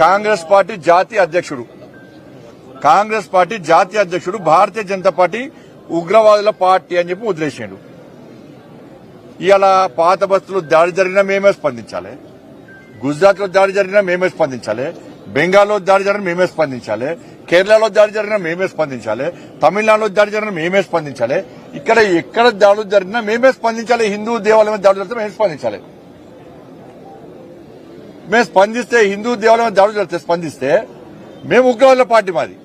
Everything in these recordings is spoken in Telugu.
కాంగ్రెస్ పార్టీ జాతీయ అధ్యక్షుడు భారతీయ జనతా పార్టీ ఉగ్రవాదుల పార్టీ అని చెప్పి వదిలేసాడు. ఇలా పాత బస్తులు దాడి జరిగినా మేమే స్పందించాలి, గుజరాత్ లో దాడి జరిగినా మేమే స్పందించాలి, బెంగాల్లో దాడి జరిగినా మేమే స్పందించాలి, కేరళలో దాడి జరిగినా మేమే స్పందించాలి, తమిళనాడులో దాడి జరిగినా మేమే స్పందించాలి, ఇక్కడ ఎక్కడ దాడులు జరిగినా మేమే స్పందించాలి. హిందూ దేవాలయం దాడులు జరిగితే మేము స్పందించాలి. మేము స్పందిస్తే హిందూ దేవాలయం దాడులు జరిగితే స్పందిస్తే మేము ఉగ్రవాదుల పార్టీ మాది.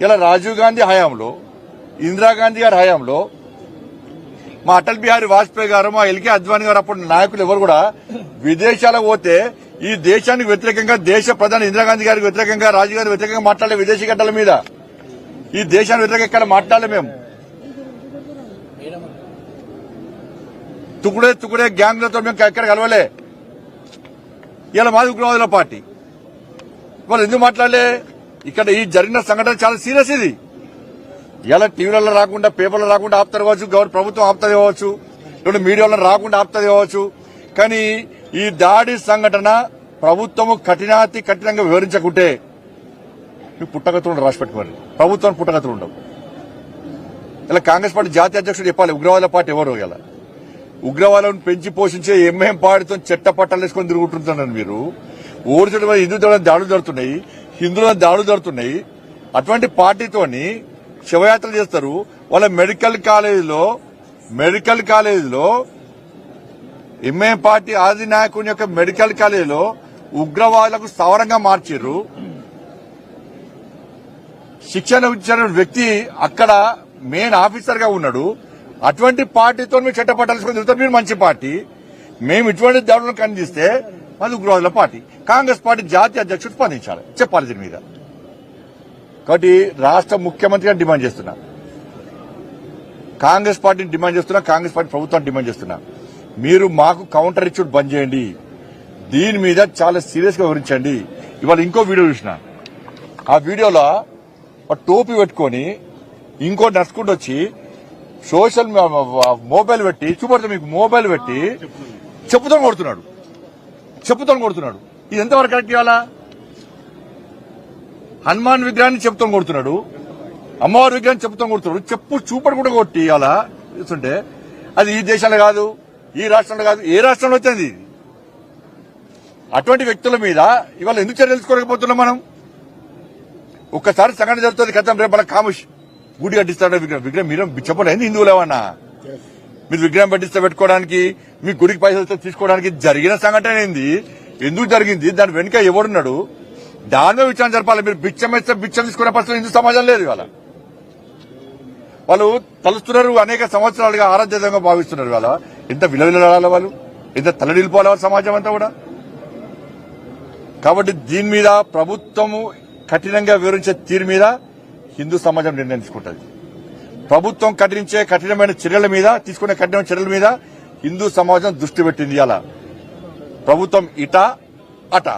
ఇలా రాజీవ్ గాంధీ హయాంలో, ఇందిరాగాంధీ గారి హయాంలో, మా అటల్ బిహారీ వాజ్పేయి గారు, మా ఎల్కే అద్వానీ గారు అప్పుడు నాయకులు ఎవరు కూడా విదేశాలకు పోతే ఈ దేశానికి వ్యతిరేకంగా, దేశ ప్రధాని ఇందిరాగాంధీ గారికి వ్యతిరేకంగా, రాజీవ్ గారికి వ్యతిరేకంగా మాట్లాడే విదేశీ గడ్డల మీద ఈ దేశానికి వ్యతిరేకంగా మాట్లాడలే. మేము తుకుడే గ్యాంగ్లతో మేము ఎక్కడ కలవలే. ఇలా మాది ఉగ్రవాదుల పార్టీ. వాళ్ళు ఎందుకు మాట్లాడలే? ఇక్కడ ఈ జరిగిన సంఘటన చాలా సీరియస్. ఇది ఇలా టీవీలలో రాకుండా, పేపర్లో రాకుండా ఆపుతారు కావచ్చు, ప్రభుత్వం ఆపుతుంది కావచ్చు, లేదా మీడియాలో రాకుండా ఆపుతుంది కావచ్చు. కానీ ఈ దాడి సంఘటన ప్రభుత్వము కఠినంగా వివరించకుంటే పుట్టగతులు ఉండవు. రాసి పెట్టుకోండి, ప్రభుత్వానికి పుట్టగతులు ఉండవు. ఇలా కాంగ్రెస్ పార్టీ జాతీయ అధ్యక్షుడు చెప్పాలి ఉగ్రవాద పార్టీ ఎవరు. ఇలా ఉగ్రవాదాలను పెంచి పోషించే ఎంఐఎం పార్టీతో చెట్టపట్టాలు వేసుకొని తిరుగుతుంటున్నారు మీరు. ఓడిచడం హిందూ దాడులు జరుగుతున్నాయి, హిందువుల దాడులు జరుగుతున్నాయి. అటువంటి పార్టీతోని శివయాత్ర చేస్తారు. వాళ్ళ మెడికల్ కాలేజీలో ఎంఐఎం పార్టీ ఆది నాయకుని యొక్క మెడికల్ కాలేజీలో ఉగ్రవాదులకు స్థావరంగా మార్చారు. శిక్షణ ఇచ్చిన వ్యక్తి అక్కడ మెయిన్ ఆఫీసర్ గా ఉన్నాడు. అటువంటి పార్టీతో మీరు చట్టపట్టాల్సుకుని తిరుగుతారు. మీరు మంచి పార్టీ. మేము ఇటువంటి దాడులను ఖండిస్తే మాది ఉగ్రవాదుల పార్టీ. కాంగ్రెస్ పార్టీ జాతీయ అధ్యక్షుడు స్పందించాలి, చెప్పాలి దీని మీద. కాబట్టి రాష్ట్ర ముఖ్యమంత్రిగా డిమాండ్ చేస్తున్నా, కాంగ్రెస్ పార్టీని డిమాండ్ చేస్తున్నా, కాంగ్రెస్ పార్టీ ప్రభుత్వాన్ని డిమాండ్ చేస్తున్నా, మీరు మాకు కౌంటర్ ఇచ్చుడు బంద్ చేయండి. దీని మీద చాలా సీరియస్ గా వివరించండి. ఇవాళ ఇంకో వీడియో చూసిన, ఆ వీడియోలో టోపీ పెట్టుకుని ఇంకో నడుచుకుంటూ వచ్చి సోషల్ మొబైల్ పెట్టి చూపడుతుంది, మీకు మొబైల్ పెట్టి చెప్పుతో కొడుతున్నాడు. ఇది ఎంతవరకు కరెక్ట్ ఇవ్వాలా? హనుమాన్ విగ్రహాన్ని చెప్పుతో కొడుతున్నాడు, అమ్మవారి విగ్రహాన్ని చెప్పుతో కొడుతున్నాడు. చెప్పు చూపడు కూడా కొట్టి అలా చూస్తుంటే అది ఈ దేశంలో కాదు, ఈ రాష్ట్రంలో కాదు, ఏ రాష్ట్రంలో వచ్చింది? అటువంటి వ్యక్తుల మీద ఇవాళ ఎందుకు చర్యలు తీసుకోలేకపోతున్నాం మనం? ఒక్కసారి సంఘటన జరుగుతుంది, కథం రేపు మన కాముష్ గుడి కట్టిస్తాడు విగ్రహం. మీరు చెప్పలేదు హిందువులేవన్నా? మీరు విగ్రహం పట్టిస్తే పెట్టుకోవడానికి, మీ గుడికి పైసలు తీసుకోవడానికి జరిగిన సంఘటన ఏంది? ఎందుకు జరిగింది? దాని వెనుక ఎవడున్నాడు? దానిలో విచారణ జరపాలి. మీరు బిచ్చం వేస్తే బిచ్చం తీసుకునే పరిస్థితి హిందూ సమాజం లేదు. ఇవాళ వాళ్ళు తలుస్తున్నారు, అనేక సంవత్సరాలుగా ఆరాధ్యంగా భావిస్తున్నారు. ఇవాళ ఎంత విలువలాడాలి, వాళ్ళు ఎంత తలడిల్లిపోవాలి వాళ్ళ సమాజం అంతా కూడా. కాబట్టి దీని మీద ప్రభుత్వము కఠినంగా వివరించే తీరు మీద హిందూ సమాజం నిర్ణయం తీసుకుంటుంది. ప్రభుత్వం కఠినమైన చర్యల మీద, తీసుకునే కఠినమైన చర్యల మీద హిందూ సమాజం దృష్టి పెట్టింది. అలా ప్రభుత్వం ఇటా అటా